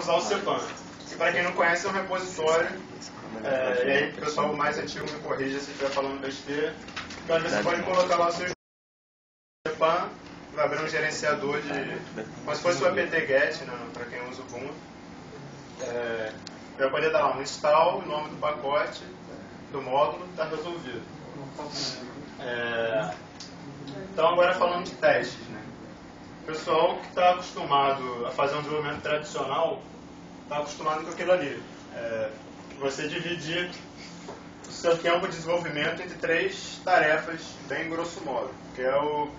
usar o CPAN. E para quem não conhece, é um repositório, e aí o pessoal mais antigo me corrija se estiver falando besteira. Então você pode colocar lá o seu CPAN, vai abrir um gerenciador como se fosse o apt-get, né, para quem usa o Ubuntu. Vai poder dar lá um install, o nome do pacote, do módulo, está resolvido. Então agora falando de testes, né? O pessoal que está acostumado a fazer um desenvolvimento tradicional está acostumado com aquilo ali. Você dividir o seu tempo de desenvolvimento entre 3 tarefas, bem grosso modo, que é o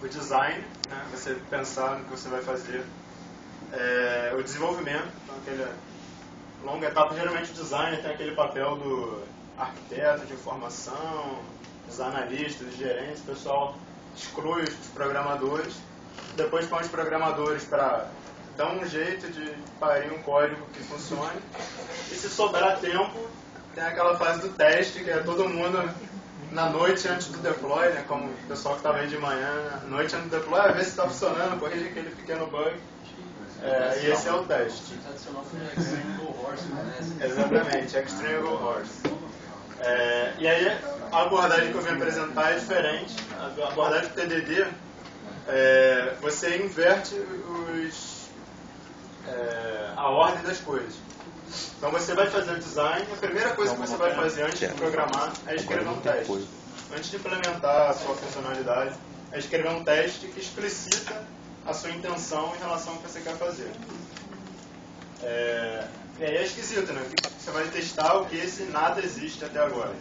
design, né? Você pensar no que você vai fazer, o desenvolvimento, então aquela longa etapa, geralmente o design tem aquele papel do arquiteto de informação, dos analistas, dos gerentes, o pessoal exclui os programadores, depois põe os programadores para dar um jeito de parir um código que funcione, e se sobrar tempo, tem aquela fase do teste, que é todo mundo na noite antes do deploy, né, como o pessoal que estava aí de manhã, na noite antes do deploy, ver se está funcionando, corrige aquele pequeno bug, e esse é o teste. Exatamente, Extreme Go Horse. E aí, a abordagem que eu vim apresentar é diferente. A abordagem do TDD, você inverte a ordem das coisas. Então você vai fazer o design, a primeira coisa que você vai fazer antes de programar é escrever um teste. Antes de implementar a sua funcionalidade, é escrever um teste que explicita a sua intenção em relação ao que você quer fazer. E aí é esquisito, né? Você vai testar o que se nada existe até agora.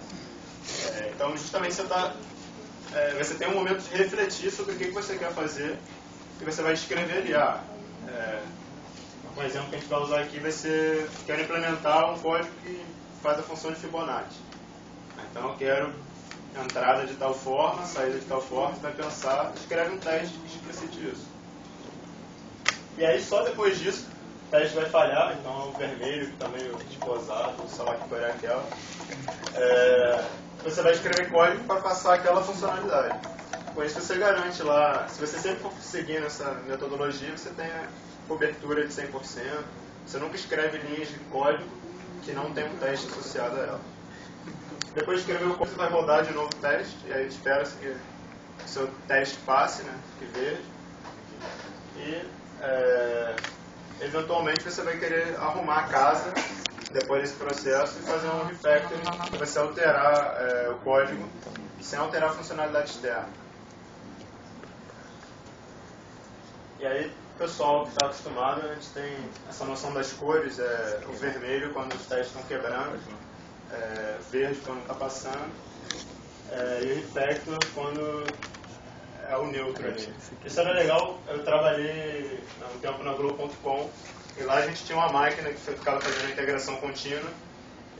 Então justamente você tem um momento de refletir sobre o que você quer fazer, e você vai escrever ali. Um exemplo que a gente vai usar aqui vai ser: quero implementar um código que faz a função de Fibonacci. Então eu quero entrada de tal forma, saída de tal forma, você vai pensar, escreve um teste que explicite isso. E aí só depois disso, o teste vai falhar, então é o vermelho, que está meio esposado, sei lá que cor é aquela. Você vai escrever código para passar aquela funcionalidade. Com isso você garante lá, se você sempre for seguindo essa metodologia, você tem a cobertura de 100%. Você nunca escreve linhas de código que não tem um teste associado a ela. Depois de escrever o código, você vai rodar de novo o teste, e aí espera-se que o seu teste passe, né, fique verde. E eventualmente você vai querer arrumar a casa depois desse processo e fazer um refactoring para você alterar o código sem alterar a funcionalidade externa. E aí, o pessoal que está acostumado, a gente tem essa noção das cores, o vermelho quando os testes estão quebrando, verde quando está passando, e o refactor quando é o neutro ali. Isso era legal, eu trabalhei um tempo na Globo.com, e lá a gente tinha uma máquina que ficava fazendo a integração contínua,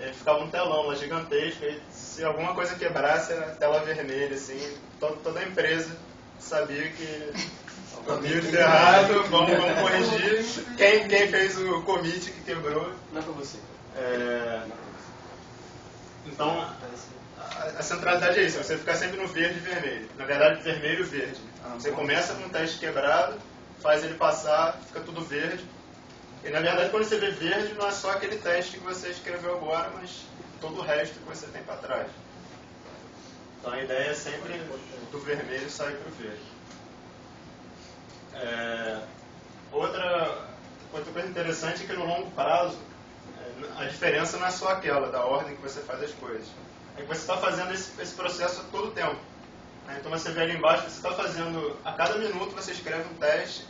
e ficava um telão lá gigantesco, e se alguma coisa quebrasse era tela vermelha, assim, toda a empresa sabia que o build deu errado, vamos corrigir. Quem fez o commit que quebrou? Não foi você. Então, a centralidade é isso, você ficar sempre no verde e vermelho. Na verdade, vermelho e verde. Você começa com um teste quebrado, faz ele passar, fica tudo verde. E na verdade, quando você vê verde, não é só aquele teste que você escreveu agora, mas todo o resto que você tem para trás. Então a ideia é sempre do vermelho sair para o verde. Outra coisa interessante é que no longo prazo, a diferença não é só aquela da ordem que você faz as coisas. É que você está fazendo esse processo a todo tempo. Então você vê ali embaixo, você está fazendo, a cada minuto você escreve um teste,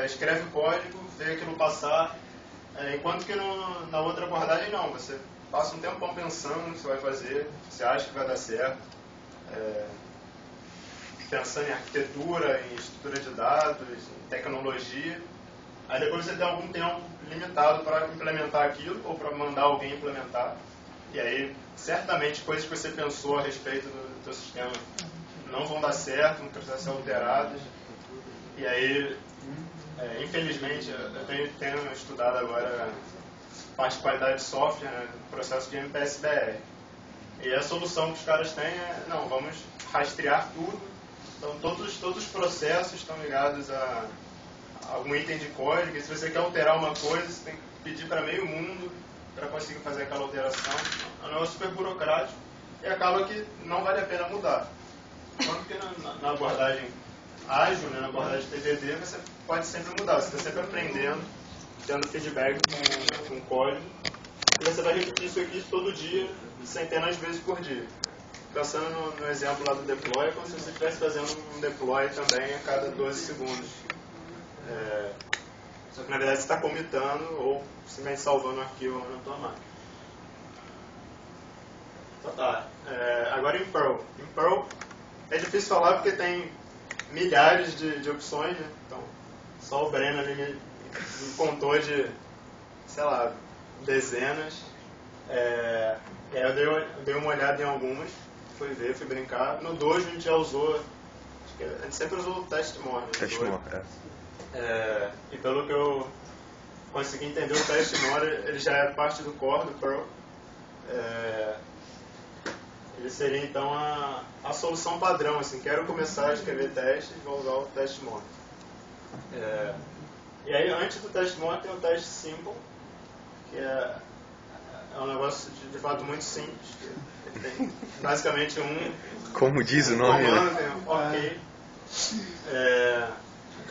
escreve o código, vê aquilo passar, enquanto que na outra abordagem não, você passa um tempão pensando no que você vai fazer, você acha que vai dar certo, pensando em arquitetura, em estrutura de dados, em tecnologia. Aí depois você tem algum tempo limitado para implementar aquilo ou para mandar alguém implementar. E aí, certamente, coisas que você pensou a respeito do seu sistema não vão dar certo, vão precisar ser alteradas. E aí, infelizmente, eu tenho estudado agora parte de qualidade de software, né, processo de MPSBR. E a solução que os caras têm não, vamos rastrear tudo. Então, todos os processos estão ligados a algum item de código, e se você quer alterar uma coisa, você tem que pedir para meio mundo para conseguir fazer aquela alteração. É um negócio super burocrático e acaba que não vale a pena mudar. Enquanto que na abordagem ágil, né, na abordagem TDD, você pode sempre mudar, você está sempre aprendendo, tendo feedback com o código, e você vai repetir isso aqui todo dia, centenas de vezes por dia. Pensando no exemplo lá do deploy, é como se você estivesse fazendo um deploy também a cada 12 segundos. Só que na verdade você está commitando ou simplesmente salvando o arquivo na tua máquina. Então tá. Agora em Perl. Em Perl é difícil falar porque tem milhares de opções, né? Então só o Breno ali me contou de, sei lá, dezenas. Eu dei uma olhada em algumas, fui ver, fui brincar. No Dojo a gente já usou, acho que a gente sempre usou o test-more. E pelo que eu consegui entender, o test-more ele já é parte do core do Perl. Ele seria então a solução padrão, assim, quero começar a escrever testes, vou usar o test-more. E aí antes do test-more tem o test simple, que é um negócio de fato muito simples. Tem basicamente como diz o nome, comando, tem um ok.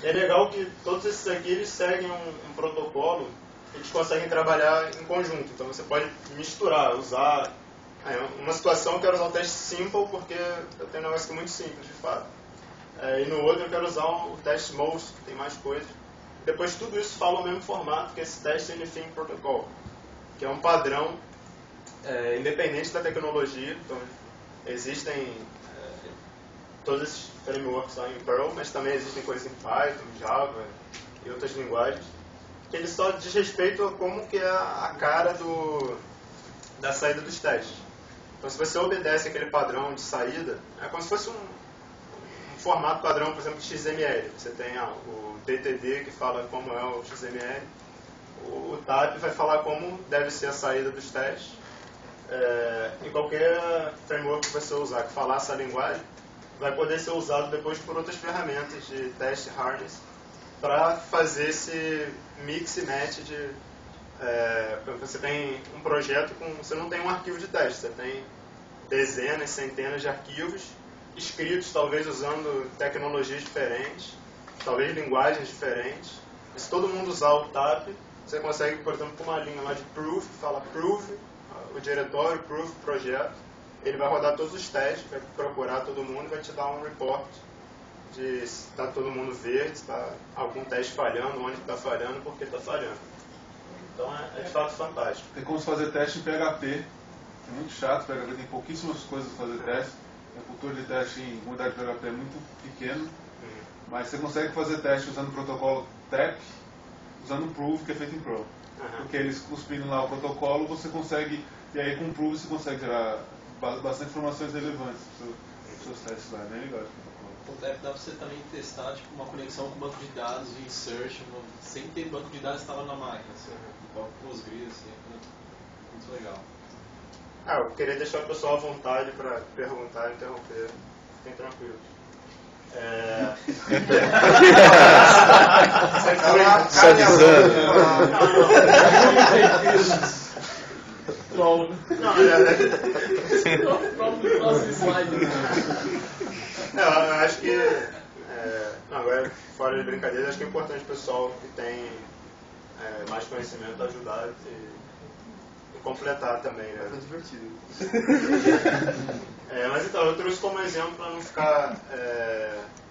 É legal que todos esses aqui eles seguem um protocolo, eles conseguem trabalhar em conjunto. Então você pode misturar, usar. Uma situação eu quero usar o teste simple porque eu tenho um negócio que é muito simples de fato. E no outro eu quero usar o teste most, que tem mais coisas. Depois tudo isso fala o mesmo formato que esse test anything protocol, que é um padrão independente da tecnologia. Então existem todos esses frameworks lá em Perl, mas também existem coisas em Python, Java e outras linguagens, que ele só diz respeito a como que é a cara da saída dos testes. Então se você obedece aquele padrão de saída, é como se fosse um formato padrão, por exemplo, XML. Você tem o DTD que fala como é o XML, o TAP vai falar como deve ser a saída dos testes. Em qualquer framework que você usar que falar essa linguagem, vai poder ser usado depois por outras ferramentas de test harness para fazer esse mix e match de... você tem um projeto você não tem um arquivo de teste, você tem dezenas, centenas de arquivos escritos, talvez usando tecnologias diferentes, talvez linguagens diferentes. E se todo mundo usar o TAP, você consegue, por exemplo, com uma linha lá de proof, que fala proof, o diretório, proof, projeto, ele vai rodar todos os testes, vai procurar todo mundo e vai te dar um report de se está todo mundo verde, se está algum teste falhando, onde está falhando, por que está falhando. Então é de fato fantástico. Tem como fazer teste em PHP, é muito chato, PHP tem pouquíssimas coisas para fazer teste, a cultura de teste em comunidade de PHP é muito pequena, mas você consegue fazer teste usando o protocolo TAP, usando o proof que é feito em Perl. Porque eles cuspindo lá o protocolo, você consegue, e aí com o proof você consegue gerar bastante informações relevantes para os seus testes lá, é bem legal. O TAP dá para você também testar tipo, uma conexão com o banco de dados de insertion, sem ter banco de dados instalado na máquina, assim, igual com os gris, assim, muito legal. Eu queria deixar o pessoal à vontade para perguntar e interromper, fiquem tranquilos. Só avisando. Troll. Próximo slide. Eu acho que, agora fora de brincadeira, acho que é importante o pessoal que tem mais conhecimento ajudar e completar também, né? É divertido. Mas então, eu trouxe como exemplo para não ficar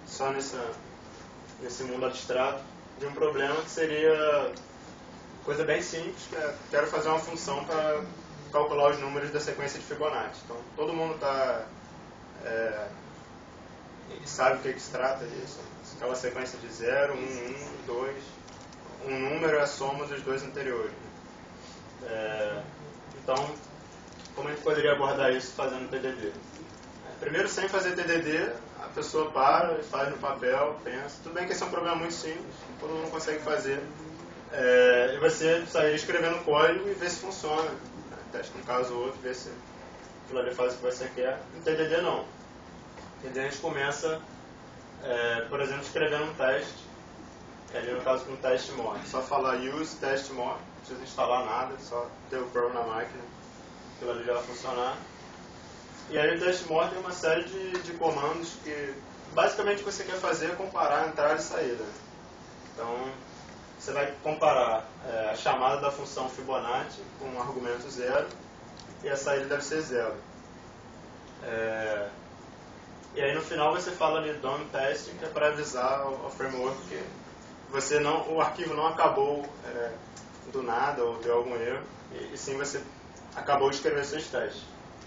só nesse mundo abstrato, de um problema que seria coisa bem simples, que é, quero fazer uma função para calcular os números da sequência de Fibonacci. Então, todo mundo sabe o que se trata disso. Aquela sequência de 0, 1, 1, 2. Um número é a soma dos dois anteriores. Então, como a gente poderia abordar isso fazendo TDD? Primeiro, sem fazer TDD, a pessoa para, faz no papel, pensa. Tudo bem que esse é um problema muito simples, todo mundo consegue fazer. E você sair escrevendo código e ver se funciona. Testa um caso ou outro, ver se aquilo ali faz o que você quer. No TDD não. No TDD a gente começa, por exemplo, escrevendo um teste ali no caso com test more. Só falar use test more, não precisa instalar nada, só ter o Perl na máquina, aquilo ali já vai funcionar. E aí o test more tem uma série de comandos que basicamente o que você quer fazer é comparar a entrada e saída. Então você vai comparar a chamada da função Fibonacci com um argumento 0 e a saída deve ser 0. E aí no final você fala ali done testing, que é para avisar ao framework que o arquivo não acabou do nada ou deu algum erro, e sim você acabou de escrever seus testes.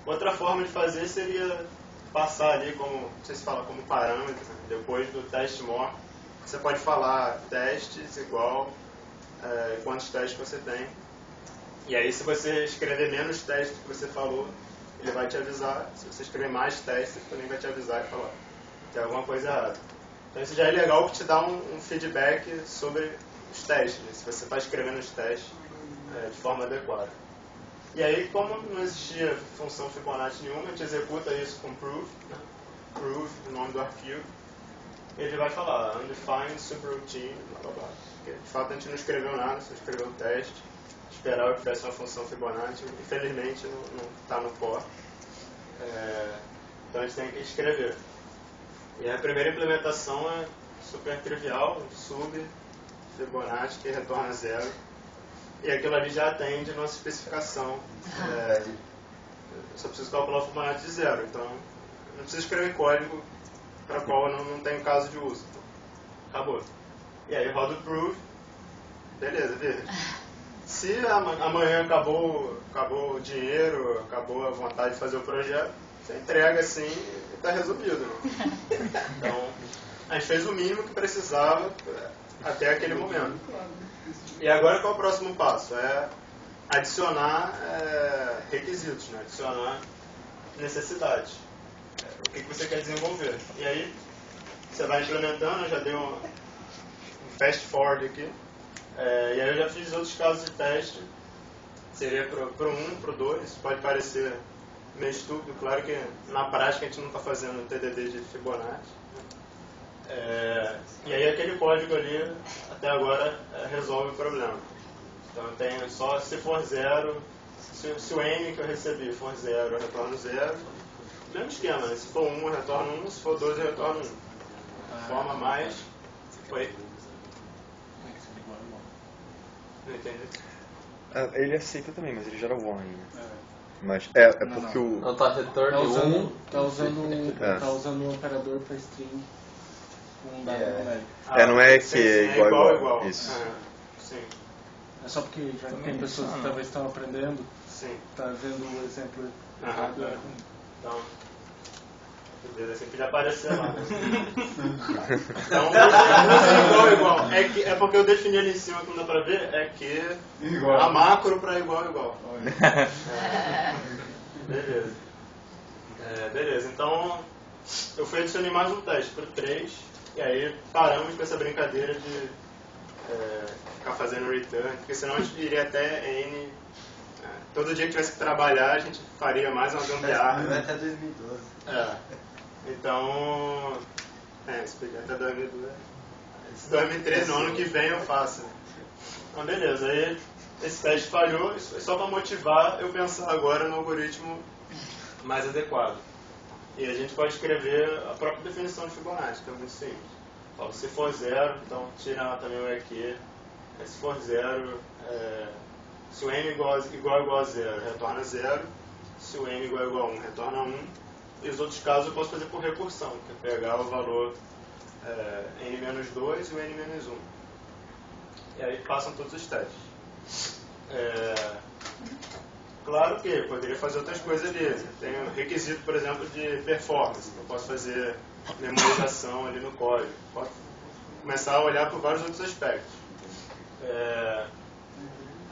Outra forma de fazer seria passar ali como, não sei se fala como parâmetro, né? Depois do test more, você pode falar testes igual quantos testes você tem. E aí se você escrever menos testes que você falou, ele vai te avisar. Se você escrever mais testes, ele também vai te avisar e falar que tem alguma coisa errada. Então isso já é legal que te dá um feedback sobre os testes, né? Se você está escrevendo os testes de forma adequada. E aí, como não existia função Fibonacci nenhuma, a gente executa isso com proof, né? Proof, o nome do arquivo. Ele vai falar undefined subroutine, blá blá blá. Porque, de fato a gente não escreveu nada, só escreveu o teste. Esperava que tivesse uma função Fibonacci, infelizmente não está no core. Então a gente tem que escrever. E a primeira implementação é super trivial, sub, Fibonacci, que retorna 0. E aquilo ali já atende a nossa especificação. Eu só preciso calcular o Fibonacci de 0. Então não preciso escrever código para qual eu não tenho caso de uso. Então, acabou. E aí roda o proof. Beleza, verde. Se amanhã acabou o dinheiro, acabou a vontade de fazer o projeto, você entrega assim e está resolvido. Né? Então, a gente fez o mínimo que precisava até aquele momento. E agora qual é o próximo passo? É adicionar requisitos, né? Adicionar necessidades. O que você quer desenvolver. E aí, você vai implementando, eu já dei um fast forward aqui. E aí eu já fiz outros casos de teste. Seria para o 1, para o 2. Pode parecer meio estúpido. Claro que na prática a gente não está fazendo TDD de Fibonacci. E aí aquele código ali, até agora, resolve o problema. Então eu tenho só se for 0, se o N que eu recebi for 0, eu retorno 0. Mesmo esquema, né? Se for 1, eu retorno 1, se for 2, eu retorno 1. Forma mais... Oi? Não entendi. Ele aceita também, mas ele gera warning. Né? Mas porque o... Não, tá return 1. Tá usando um operador para string com dado numérico. não é que sim, é igual. Isso. Sim. É só porque já tem pessoas que talvez estão aprendendo, Sim. tá vendo o exemplo errado. Então, beleza, assim podia aparecer lá. Então, usa igual. É porque eu defini ali em cima, que não dá pra ver, é que Igual. a macro para igual. Beleza. Beleza, então eu fui adicionar mais um teste para o 3, e aí paramos com essa brincadeira de ficar fazendo return, porque senão a gente iria até N. Todo dia que tivesse que trabalhar, a gente faria mais uma gambiarra. Vai até 2012. Então, se pegar até 2012. Esse 2013, no ano que vem eu faço. Então, beleza. Aí, esse teste falhou, só para motivar eu pensar agora no algoritmo mais adequado. E a gente pode escrever a própria definição de Fibonacci, que é muito simples. Fala, se for 0, então tira também o EQ. Se for 0, se o n igual a 0, retorna 0. Se o n igual a 1, retorna 1. E os outros casos eu posso fazer por recursão, que é pegar o valor n-2 e o n-1. E aí passam todos os testes. Claro que poderia fazer outras coisas ali. Tem um requisito, por exemplo, de performance. Eu posso fazer memorização ali no código. Posso começar a olhar por vários outros aspectos.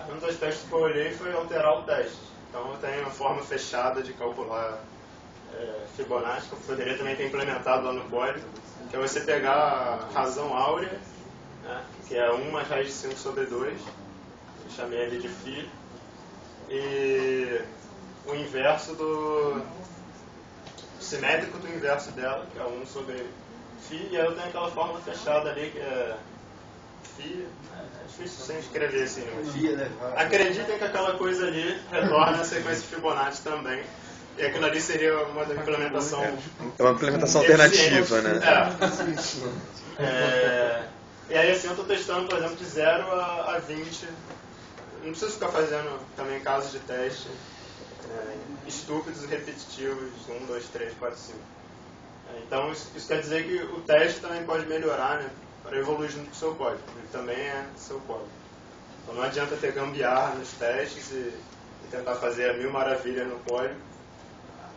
Um dos aspectos que eu olhei foi alterar o teste. Então eu tenho uma forma fechada de calcular Fibonacci, que eu poderia também ter implementado lá no código, que é você pegar a razão áurea, né, que é 1 mais raiz de 5 sobre 2, eu chamei ali de φ, e o inverso do simétrico do inverso dela, que é 1 sobre φ, e aí eu tenho aquela fórmula fechada ali, que é FIA, é difícil sem escrever assim. FIA, né? Acreditem que aquela coisa ali retorna a sequência Fibonacci também. E aquilo ali seria uma implementação... É uma implementação alternativa, né? E aí assim eu estou testando, por exemplo, de 0 a 20. Não preciso ficar fazendo também casos de teste estúpidos e repetitivos, 1, 2, 3, 4, 5. Então isso quer dizer que o teste também pode melhorar, né, para evoluir junto com o seu código. Ele também é seu código. Então não adianta ter gambiarra nos testes e tentar fazer a mil maravilhas no código.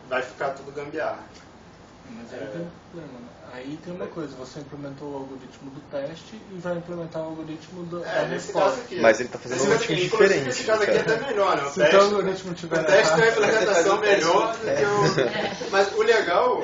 Vai ficar tudo gambiarra. Mas aí tem um problema, né? Aí tem uma coisa, você implementou o algoritmo do teste e vai implementar o algoritmo da nesse resposta. caso aqui, mas ele está fazendo algoritmos diferentes. Nesse caso aqui é até melhor, né? O Se teste, o algoritmo tiver o teste tem uma errado, implementação melhor do que o... Mas o legal...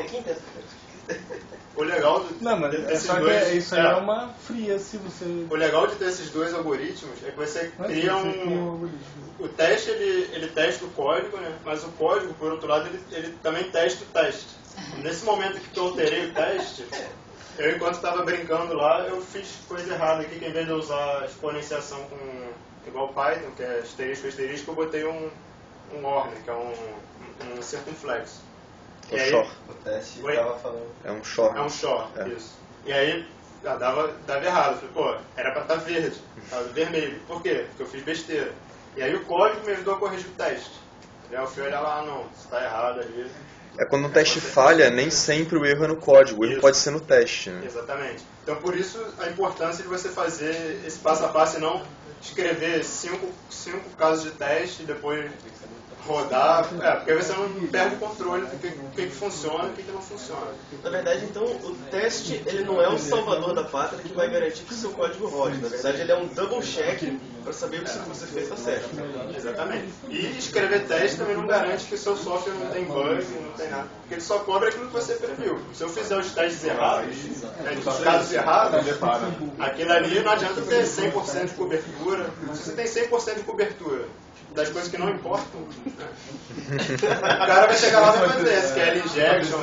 O legal não, mas desses só que dois... isso aí é uma fria se você... O legal de ter esses dois algoritmos é que você cria algoritmo. O teste, ele testa o código, né? Mas o código, por outro lado, ele também testa o teste. Nesse momento que eu alterei o teste, eu, enquanto estava brincando lá, eu fiz coisa errada aqui, que em vez de eu usar exponenciação igual Python, que é asterisco, asterisco, eu botei um OR, né? Que é um circunflexo. O shor. O teste estava falando. É um shor. É um shor, isso. E aí dava errado. Eu falei, pô, era pra estar verde, estava vermelho. Por quê? Porque eu fiz besteira. E aí o código me ajudou a corrigir o teste. Eu fui olhar lá, não, isso está errado ali. É quando um teste falha, nem sempre o erro é no código, o erro pode ser no teste, né? Exatamente. Então por isso a importância de você fazer esse passo a passo e não escrever cinco casos de teste e depois rodar, porque aí você não perde o controle do que funciona e o que não funciona. Na verdade, então, o teste ele não é um salvador da pátria que vai garantir que o seu código rode. Na verdade, ele é um double check para saber se o que você fez está certo. Exatamente. E escrever teste também não garante que o seu software não tem bug, não tem nada. Porque ele só cobra aquilo que você previu. Se eu fizer os testes errados, os casos errados, aquilo ali não adianta ter 100% de cobertura. Se você tem 100% de cobertura das coisas que não importam, o cara vai chegar lá e vai fazer SQL injection,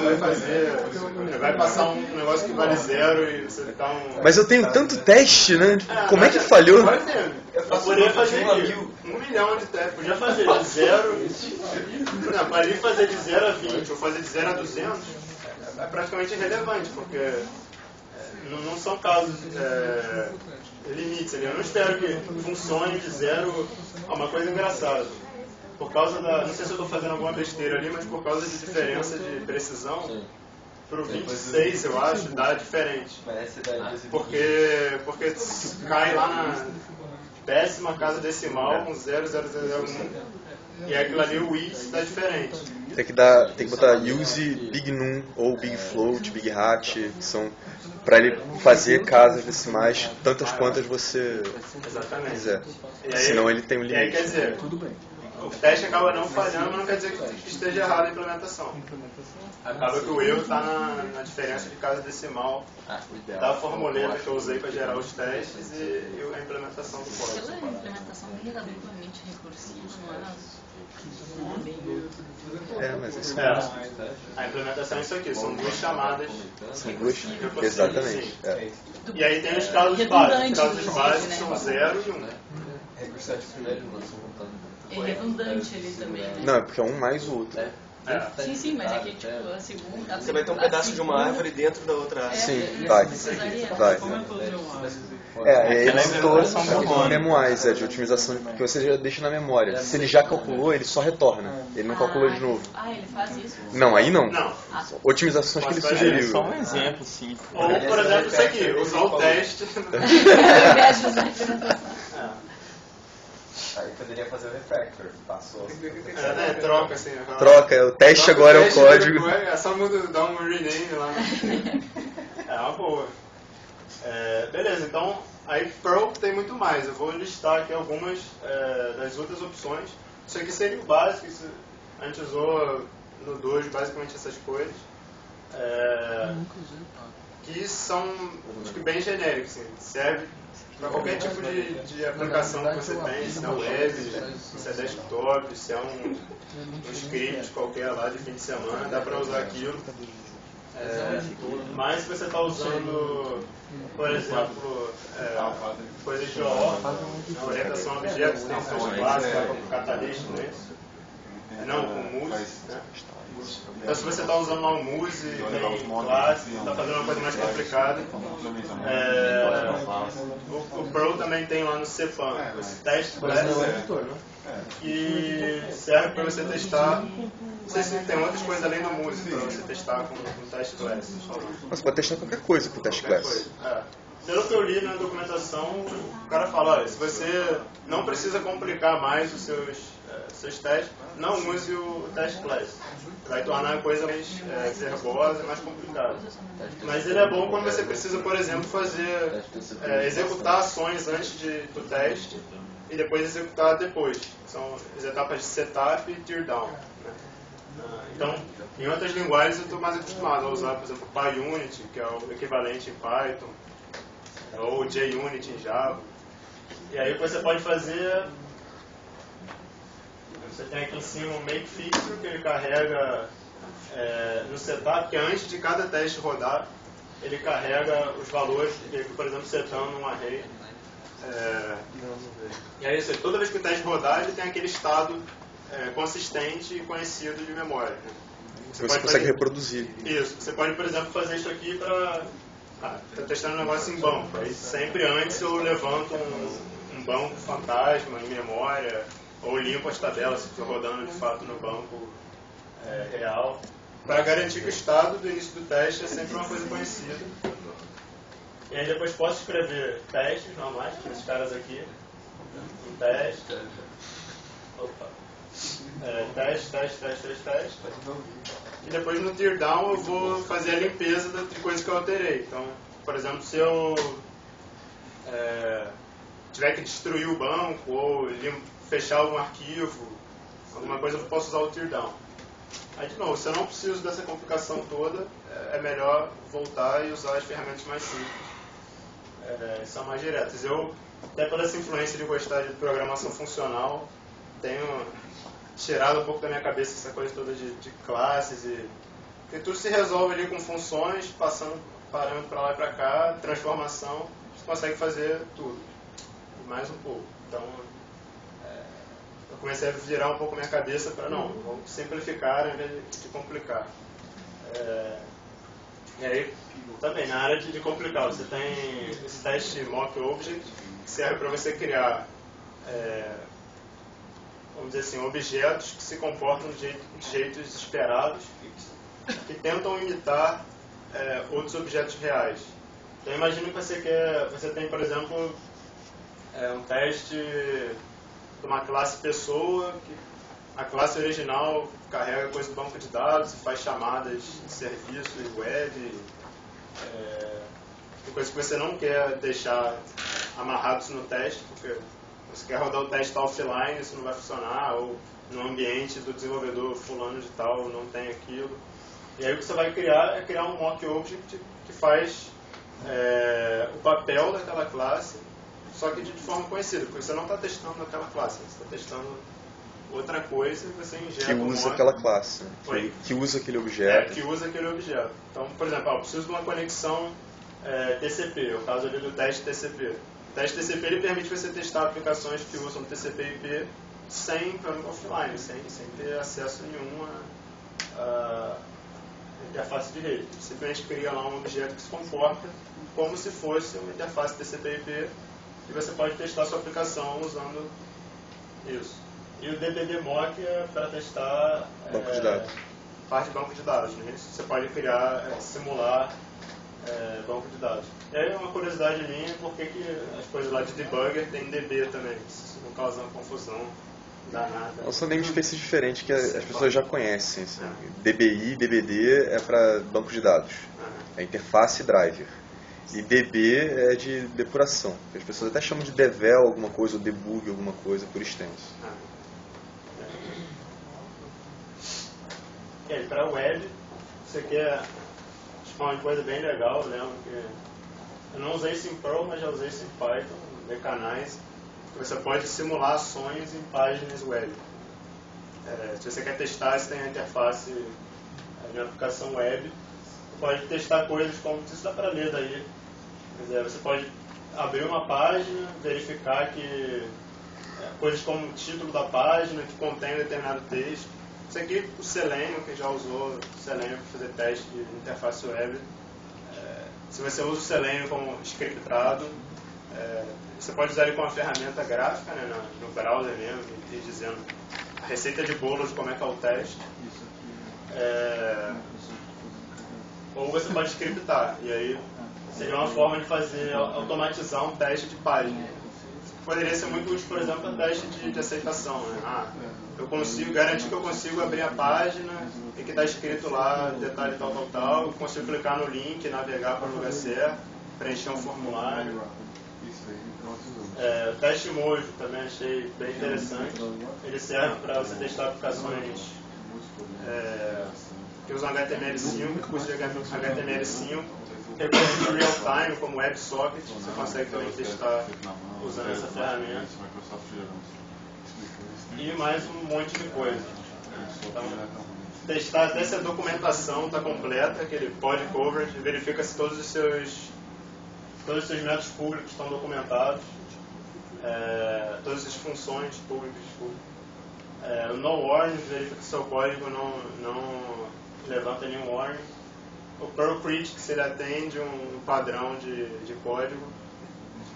vai passar um negócio que vale 0 e você dá um... Mas eu tenho tanto teste, né? Como é que falhou? Eu poderia fazer 1 milhão de testes, podia fazer de 0... Não, para ali fazer de 0 a 20 ou fazer de 0 a 200 é praticamente irrelevante, porque não são casos limites ali. Eu não espero que funcione de 0 a uma coisa engraçada. Por causa da... Não sei se eu estou fazendo alguma besteira ali, mas por causa de diferença de precisão, para o 26, eu acho, dá diferente. Porque cai lá na 10ª casa decimal com 0,0001 e aquilo ali, o is, dá diferente. Tem que botar use big num ou big float, big hat, que são para ele fazer casas decimais tantas quantas você quiser. Aí, senão ele tem um limite. E aí quer dizer, o teste acaba não falhando, mas não quer dizer que esteja errado a implementação. Acaba que o erro está na diferença de casa decimal da formuleta que eu usei para gerar os testes e a implementação do código. Aquela implementação bem relativamente recursiva, não é bem... Mas isso a implementação é isso aqui, são duas chamadas. São duas? Exatamente. E aí tem os casos básicos. Os casos básicos são 0 e 1. É redundante ali também, né? Não, é porque é um mais o outro. Sim, mas é que tipo, a segunda... Você vai ter um pedaço de uma árvore dentro da outra árvore. Sim, vai. Eles todos são memoais, de otimização que você já deixa na memória. Se ele já calculou, ele só retorna. Ele não calcula de novo. Ele faz isso? Não, aí não. Otimizações que ele sugeriu. Só um exemplo, sim. Ou, por exemplo, isso aqui, usar o teste. Aí poderia fazer o refactor, passou. Troca assim. Troca, o teste agora é o código. É só dar um rename lá. É uma boa. Beleza, então aí Perl tem muito mais. Eu vou listar aqui algumas das outras opções. Isso aqui seria o básico, a gente usou no Dojo basicamente essas coisas. Que são acho que bem genéricos, assim, serve para qualquer tipo de aplicação que você tem, se é web, se é desktop, se é um script qualquer lá de fim de semana, dá para usar aquilo. Mas se você está usando, por exemplo, coisas de OO, orientação a objetos, tem suas classes, catalyst, não é isso? Não, com Muse, né? Então se você está usando lá o Muse, tem classe, está fazendo uma coisa mais complicada, o Perl também tem lá no CPAN, esse teste class, que serve para você testar. Não sei se tem outras coisas além do Muse para você testar com o teste class. Você pode testar qualquer coisa com o teste class. Pelo que eu li na documentação, o cara fala, olha, se você não precisa complicar mais os seus testes, não use o teste class. Vai tornar a coisa mais verbosa e mais complicada. Mas ele é bom quando você precisa, por exemplo, fazer executar ações antes do teste e depois executar depois. São as etapas de setup e teardown. Então, em outras linguagens eu estou mais acostumado a usar, por exemplo, PyUnit, que é o equivalente em Python, ou JUnit em Java. E aí você pode fazer... Você tem aqui em cima um makefixer, que ele carrega no setup, que antes de cada teste rodar, ele carrega os valores, por exemplo, setando um array. E aí, toda vez que o teste rodar, ele tem aquele estado consistente e conhecido de memória. Você consegue reproduzir. Isso. Você pode, por exemplo, fazer isso aqui para... Estou testando um negócio em banco. Aí, sempre antes eu levanto um banco fantasma em memória, ou limpo as tabelas se estou rodando de fato no banco real, para garantir que o estado do início do teste é sempre uma coisa conhecida. E aí depois posso escrever testes normais, que esses caras aqui, um teste, teste, e depois no teardown eu vou fazer a limpeza de coisas que eu alterei. Então, por exemplo, se eu tiver que destruir o banco ou fechar algum arquivo, alguma coisa, eu posso usar o teardown. Aí, de novo, se eu não preciso dessa complicação toda, é melhor voltar e usar as ferramentas mais simples, são mais diretas. Eu, até por essa influência de gostar de programação funcional, tenho tirado um pouco da minha cabeça essa coisa toda de classes, porque tudo se resolve ali com funções, passando parâmetro para lá e para cá, transformação, você consegue fazer tudo, e mais um pouco. Então, eu comecei a virar um pouco minha cabeça para, não, vamos simplificar em vez de complicar. E aí, também, na área de complicar, você tem esse teste mock object, que serve para você criar, vamos dizer assim, objetos que se comportam de jeitos esperados, que tentam imitar outros objetos reais. Então, imagina que você tem, por exemplo, um teste de uma classe pessoa, que a classe original carrega coisa do banco de dados e faz chamadas de serviço e web, coisas que você não quer deixar amarrados no teste, porque você quer rodar o teste offline, isso não vai funcionar, ou no ambiente do desenvolvedor fulano de tal não tem aquilo. E aí o que você vai criar é criar um mock object que faz o papel daquela classe, só que de forma conhecida, porque você não está testando aquela classe, você está testando outra coisa e você injeta que usa aquela classe, que usa aquele objeto. Que usa aquele objeto. Então, por exemplo, eu preciso de uma conexão TCP, o caso ali do teste TCP. O teste TCP ele permite você testar aplicações que usam TCP/IP sem offline, sem ter acesso nenhum à interface de rede. Você simplesmente cria lá um objeto que se comporta como se fosse uma interface TCP/IP e você pode testar a sua aplicação usando isso. E o DBDMock é para testar banco de dados. Parte de banco de dados. Né? Isso você pode criar, simular banco de dados. E aí uma curiosidade minha, por que as coisas lá de debugger tem DB também? Isso não causa uma confusão danada. São namespaces diferentes que as pessoas já conhecem. Assim. DBI, DBD é para banco de dados. É interface driver. E DB é de depuração. As pessoas até chamam de devel alguma coisa, ou debug alguma coisa por extenso. E aí, para a web, você quer uma coisa bem legal, eu lembro que eu não usei isso em Perl, mas já usei isso em Python, Mechanize, que você pode simular ações em páginas web. Se você quer testar se tem a interface de uma aplicação web, pode testar coisas como, isso dá para ler daí. Quer dizer, você pode abrir uma página, verificar que coisas como o título da página, que contém um determinado texto. Isso aqui, o Selenium, que já usou o Selenium para fazer teste de interface web. Se você usa o Selenium como scriptado, você pode usar ele como uma ferramenta gráfica, né, no browser mesmo, e dizendo a receita de bolo de como é que é o teste. Ou você pode scriptar, e aí seria uma forma de automatizar um teste de página. Poderia ser muito útil, por exemplo, para teste de aceitação. Né? Eu consigo garantir que eu consigo abrir a página e que está escrito lá detalhe tal, eu consigo clicar no link, navegar para o lugar certo, preencher um formulário. O teste Mojo também achei bem interessante. Ele serve para você testar aplicações que usam HTML5, inclusive HTML5, recursos de real-time, como WebSocket, você consegue também testar usando essa ferramenta. E mais um monte de coisa. Então, testar até se a documentação está completa, aquele pod coverage, verifica se todos os seus métodos públicos estão documentados, todas as funções públicas. O no warning, verifica que seu código não levanta nenhum warning. O Perl Critic, se ele atende um padrão de código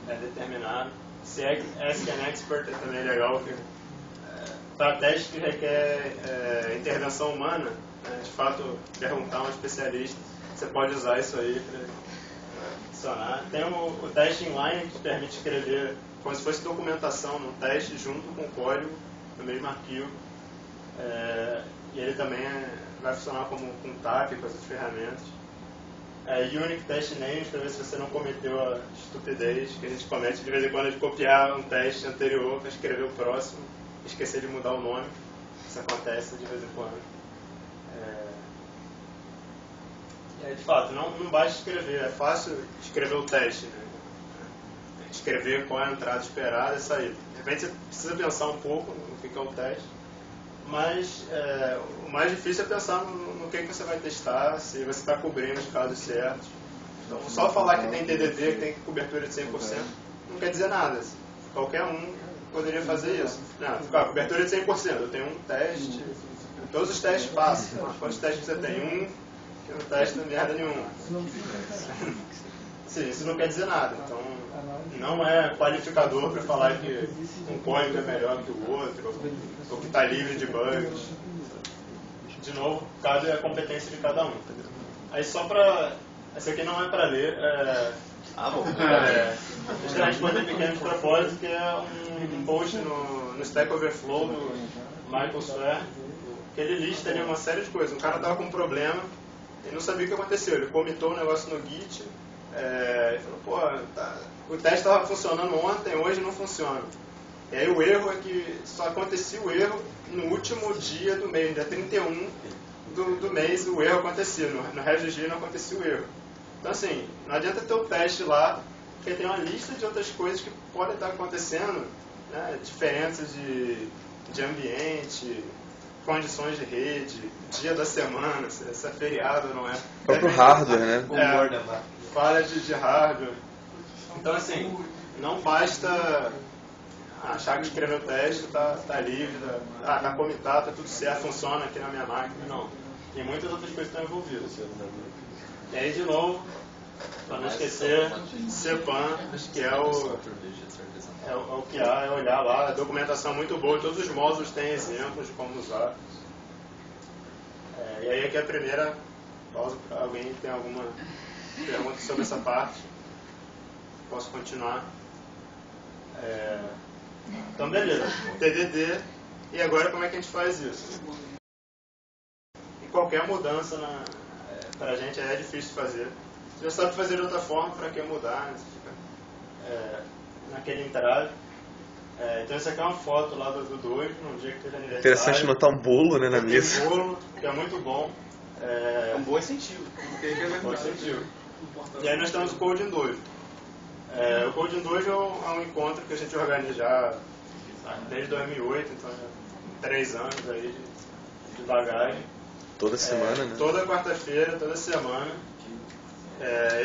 determinado. Se Ask an Expert é também legal, que para testes que requer intervenção humana, de fato, perguntar a um especialista, você pode usar isso aí para adicionar. Tem o teste inline, que permite escrever como se fosse documentação no teste junto com o código, no mesmo arquivo. E ele também vai funcionar como com TAP, com essas ferramentas. Unique Test Names, para ver se você não cometeu a estupidez que a gente comete de vez em quando de copiar um teste anterior para escrever o próximo, esquecer de mudar o nome. Isso acontece de vez em quando. De fato, não basta escrever, é fácil escrever o teste, né? Escrever qual é a entrada esperada e sair. De repente você precisa pensar um pouco no que é o teste, mas o mais difícil é pensar no que você vai testar, se você está cobrindo os casos certos. Então, só falar que tem TDD, que tem cobertura de 100%, não quer dizer nada. Qualquer um poderia fazer isso. Cobertura de 100%, eu tenho um teste, todos os testes passam. Quantos testes você tem? Que não testa merda nenhuma. Sim, isso não quer dizer nada. Então, não é qualificador para falar que um código é melhor que o outro, ou que está livre de bugs. De novo, cabe a competência de cada um. Aí só para... Esse aqui não é para ler. Justamente por ter pequeno de propósito, que é um post no Stack Overflow do Michael Swear, que ele lista ali uma série de coisas. Um cara estava com um problema e não sabia o que aconteceu. Ele commitou o negócio no Git. E falou, o teste estava funcionando ontem, hoje não funciona. E aí o erro é que só acontecia o erro no último dia do mês, dia 31 do mês o erro acontecia, no resto do dia não acontecia o erro. Então assim, não adianta ter o teste lá, porque tem uma lista de outras coisas que podem estar acontecendo, né? Diferenças de ambiente, condições de rede, dia da semana, se é feriado ou não é. O próprio hardware, né? Falha de hardware. Então, assim, não basta achar que escreveu o teste, tá livre, tá commitado, tá tudo certo, funciona aqui na minha máquina. Não. Tem muitas outras coisas que estão envolvidas. E aí, de novo, para não esquecer, CPAN, que é o que há, é olhar lá, a documentação é muito boa, todos os módulos têm exemplos de como usar. E aí aqui é a primeira pausa para alguém que tem alguma pergunta sobre essa parte. Posso continuar? Então, beleza. TDD. E agora, como é que a gente faz isso? E qualquer mudança para a gente é difícil de fazer. Você já sabe fazer de outra forma, para que mudar? Né? Você fica naquele entrave. Então, essa aqui é uma foto lá do Dojo, num dia que teve aniversário. Interessante notar um bolo, né, na mesa. Um bolo, que é muito bom. Um bom incentivo. Bom incentivo. E aí nós temos o Code in Dojo. O Code in Dojo é um encontro que a gente organiza já desde 2008, então 3 anos aí de bagagem. Toda semana, né? Toda quarta-feira, toda semana.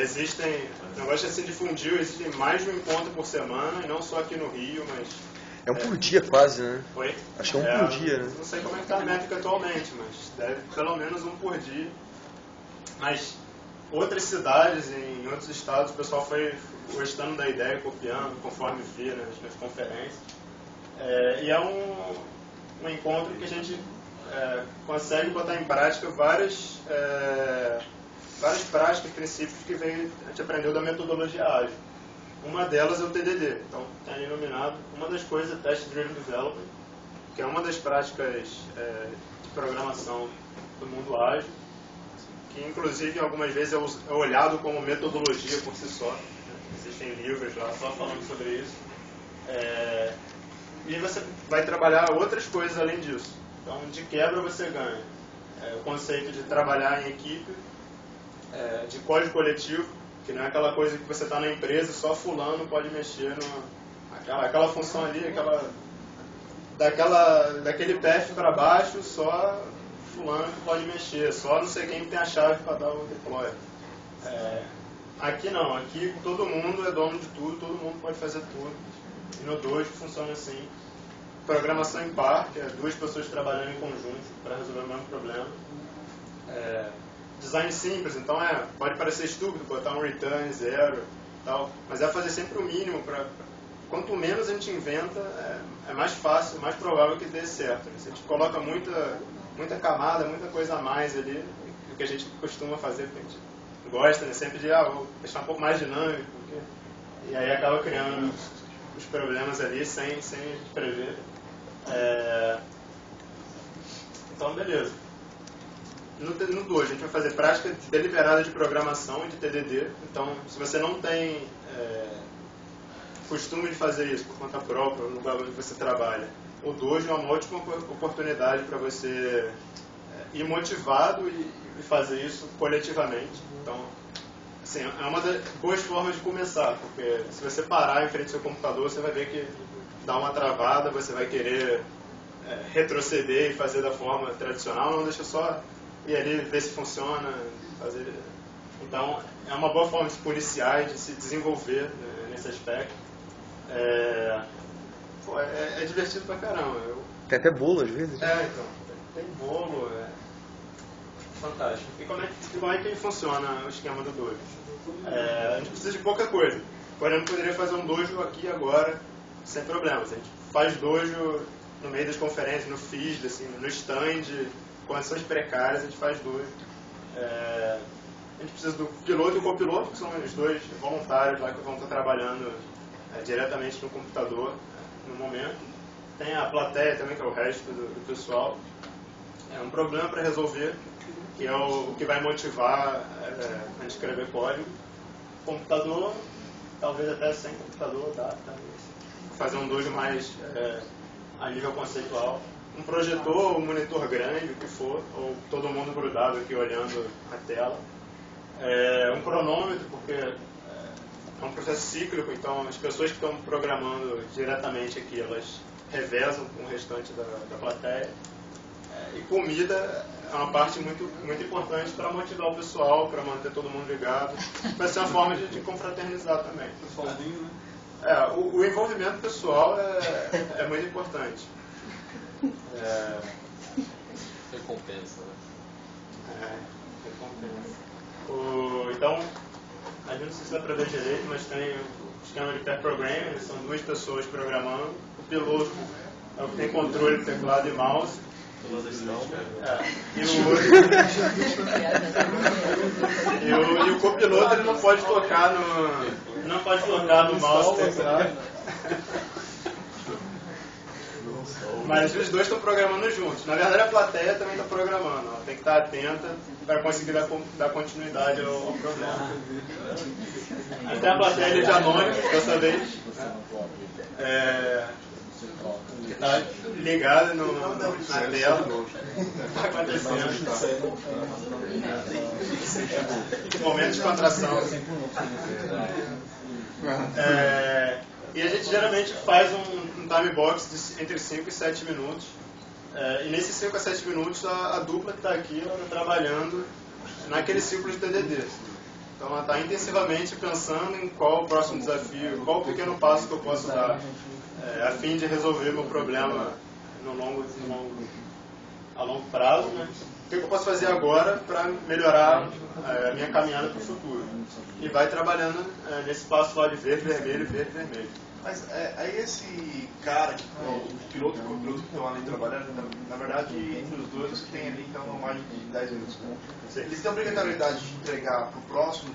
Existem, o negócio se difundiu, existem mais de um encontro por semana, e não só aqui no Rio, mas... É um por dia quase, né? Oi? Acho que é um por dia, né? Não sei como é que está a métrica atualmente, mas deve pelo menos um por dia. Mas outras cidades, em outros estados, o pessoal foi gostando da ideia, copiando, conforme via nas conferências. E é um encontro que a gente consegue botar em prática várias práticas, princípios que a gente aprendeu da metodologia ágil. Uma delas é o TDD, então está aí nominado. Uma das coisas é Test Driven Development, que é uma das práticas de programação do mundo ágil, que inclusive algumas vezes é olhado como metodologia por si só. Existem livros lá só falando sobre isso. E você vai trabalhar outras coisas além disso. Então, de quebra você ganha o conceito de trabalhar em equipe, de código coletivo, que não é aquela coisa que você está na empresa e só fulano pode mexer aquela função ali, daquele path para baixo, só fulano que pode mexer, só não sei quem tem a chave para dar o deploy. Aqui não, aqui todo mundo é dono de tudo, todo mundo pode fazer tudo. E no Dojo funciona assim. Programação em par, que é duas pessoas trabalhando em conjunto para resolver o mesmo problema. Design simples, então pode parecer estúpido botar um return, 0 tal, mas é fazer sempre o mínimo. Quanto menos a gente inventa, é mais fácil, mais provável que dê certo. Se a gente coloca muita camada, muita coisa a mais ali, o que a gente costuma fazer, porque a gente gosta, né, sempre de vou deixar um pouco mais dinâmico, e aí acaba criando os problemas ali sem prever. Então, beleza. No Dojo, a gente vai fazer prática deliberada de programação e de TDD. Então, se você não tem costume de fazer isso por conta própria, no lugar onde você trabalha, o Dojo é uma ótima oportunidade para você ir motivado e fazer isso coletivamente. Então, assim, é uma das boas formas de começar, porque se você parar em frente ao seu computador, você vai ver que dá uma travada, você vai querer retroceder e fazer da forma tradicional, não deixa só ir ali ver se funciona, fazer. Então, é uma boa forma de se policiar e de se desenvolver, né, nesse aspecto. É divertido pra caramba. Tem até bolo às vezes. Então, tem bolo, fantástico. E como é que funciona o esquema do Dojo? A gente precisa de pouca coisa. Por exemplo, poderia fazer um Dojo aqui agora, sem problemas. A gente faz Dojo no meio das conferências, no FISD, assim, no stand, condições precárias, a gente faz Dojo. A gente precisa do piloto e o copiloto, que são os dois voluntários lá que vão estar trabalhando diretamente no computador no momento. Tem a plateia também, que é o resto do pessoal. É um problema para resolver, que é o que vai motivar a gente escrever código. Computador, talvez até sem computador, fazer um Dojo mais a nível conceitual. Um projetor, um monitor grande, o que for, ou todo mundo grudado aqui olhando a tela. Um cronômetro, porque é um processo cíclico, então as pessoas que estão programando diretamente aqui, elas revezam com o restante da plateia. E comida é uma parte muito, muito importante para motivar o pessoal, para manter todo mundo ligado. Vai ser uma forma de confraternizar também. O envolvimento pessoal é muito importante. Recompensa, né? Recompensa. Então, a gente não sei se dá para ver direito, mas tem o esquema de pair programming, são duas pessoas programando. O piloto é o que tem controle, teclado e mouse. E o copiloto ele não pode tocar no mouse, teclado. Mas os dois estão programando juntos. Na verdade, a plateia também está programando. Ela tem que estar atenta para conseguir dar continuidade ao problema. Aí tem a plateia de anônimos, dessa vez, que está ligada na tela. Está acontecendo. Momento de contração. E a gente geralmente faz um time box entre 5 e 7 minutos. E nesses 5 a 7 minutos, a dupla que está aqui está trabalhando naquele ciclo de TDD. Então ela está intensivamente pensando em qual o próximo desafio, qual o pequeno passo que eu posso dar a fim de resolver meu problema a longo prazo, né? O que eu posso fazer agora para melhorar a minha caminhada para o futuro. E vai trabalhando nesse passo lá de verde, vermelho, verde, vermelho. Mas aí esse cara, o piloto e o copiloto que estão ali trabalhando, na verdade, entre os dois, que tem ali então mais de 10 minutos. Eles têm a obrigatoriedade de entregar para o próximo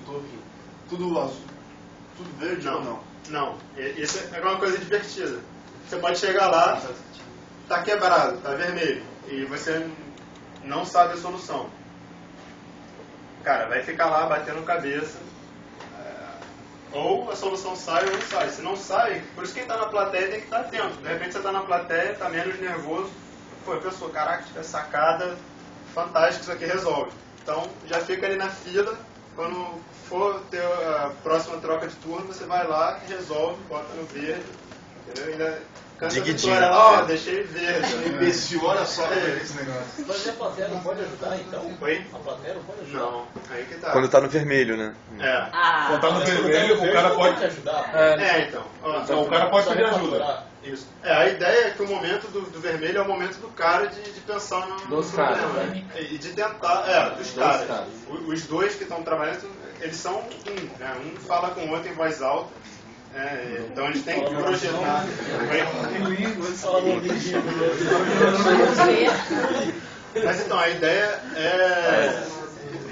tudo azul, tudo verde ou não? Não, isso é uma coisa divertida. Você pode chegar lá, tá quebrado, tá vermelho, e você não sabe a solução. Cara, vai ficar lá batendo cabeça. Ou a solução sai ou não sai. Se não sai, por isso quem está na plateia tem que estar atento. De repente você está na plateia, está menos nervoso. Pô, pessoa, caraca, tiver sacada, fantástico, isso aqui resolve. Então já fica ali na fila. Quando for ter a próxima troca de turno, você vai lá, resolve, bota no verde. Entendeu? Ainda canta a vitória lá, ó, deixei verde. Imbecil, olha só esse negócio. Mas a plateia não pode ajudar, então? Oi? A plateia não pode ajudar? Não, aí que tá. Quando tá no vermelho, né? Quando tá no vermelho, o cara pode ajudar. Então. Então, o cara pode pedir ajuda. Isso. A ideia é que o momento do vermelho é o momento do cara de pensar no problema. Né? E de tentar, dos caras. Os dois que estão trabalhando, eles são um, né? Um fala com o outro em voz alta. Então eles têm que projetar. Mas então, a ideia